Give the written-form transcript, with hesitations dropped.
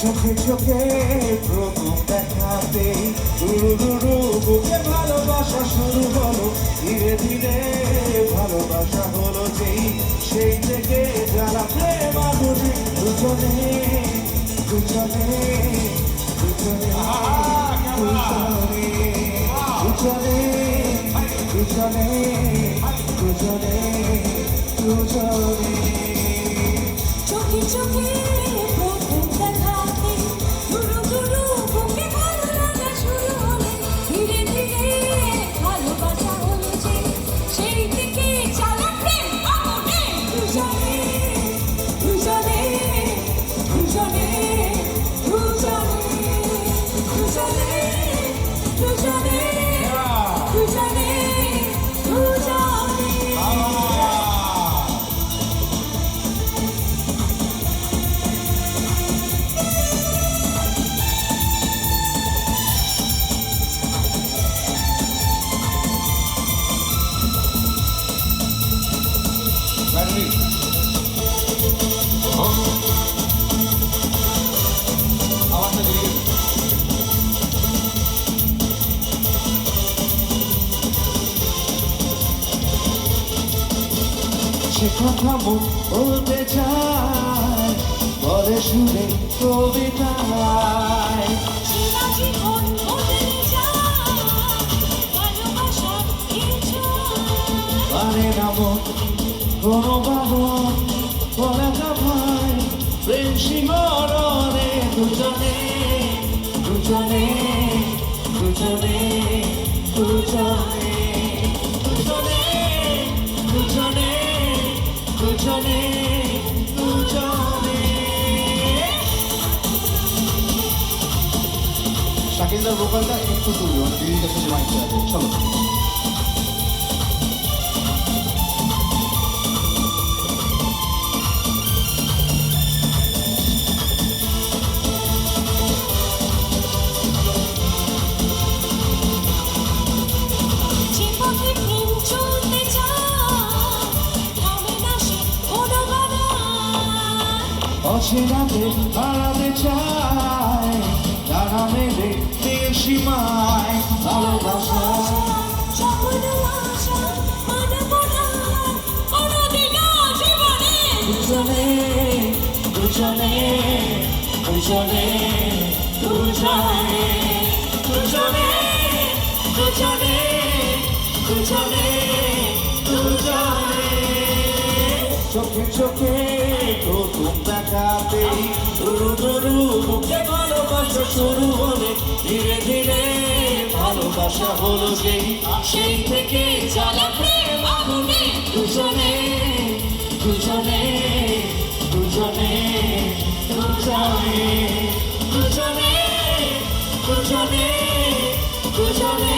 চোখে চোখে প্রথম দেখাতে দুরু দুরু বুকে ভালোবাসা শুরু হলো, ধীরে ধীরে ভালোবাসা হলো যেই, সেই থেকে যারা প্রেম আগুনে দুজনে দুজনে দুজনে দুজনে দুজনে দুজনে দুজনে চোখে চোখে প্রথম দেখাতে দুরু দুরু বুকে ভালো লাগা শুরু হলে, ধীরে ধীরে ভালোবাসা হলো যে, সেই থেকে জ্বালা প্রেম আগুনে দুজনে দুজনে দুজনে দুজনে দুজনে দুজনে দুজনে দুজনে সে কথা মন বলতে চায়, বলে শুনে কবিতায় চিরা জীবন বদলে যায়, ভালোবাসার কিছু মানে না মন কোনো বাবন বলে না ভাই, প্রেম শিহরণে দুজনে দুজনে দুজনে দুজনে দুজনে দুজনে দুজনে দুজনে। শাকিলদার ভোকালটা একটু তুলি, মানে দিদির কাছে যে মাইকটা আছে, চলো। যে পথে প্রেম চলতে চায়, থামে না সে কোনো বাধায়। অচেনাতে হারাতে চায়, তারা মেরে নীল সীমায় ভালোবাসা সকল আশা মানব না কোনোদিনও জীবনে। দুজনে দুজনে দুজনে দুজনে দুজনে দুজনে দুজনে দুজনে চোখে চোখে প্রথম দেখাতে দুরু দুরু বুকে ভালোবাসা শুরু হলে, ধীরে ধীরে ভালোবাসা হলো যেই, সেই থেকে জ্বালা প্রেম আগুনে দুজনে দুজনে দুজনে দুজনে দুজনে দুজনে দুজনে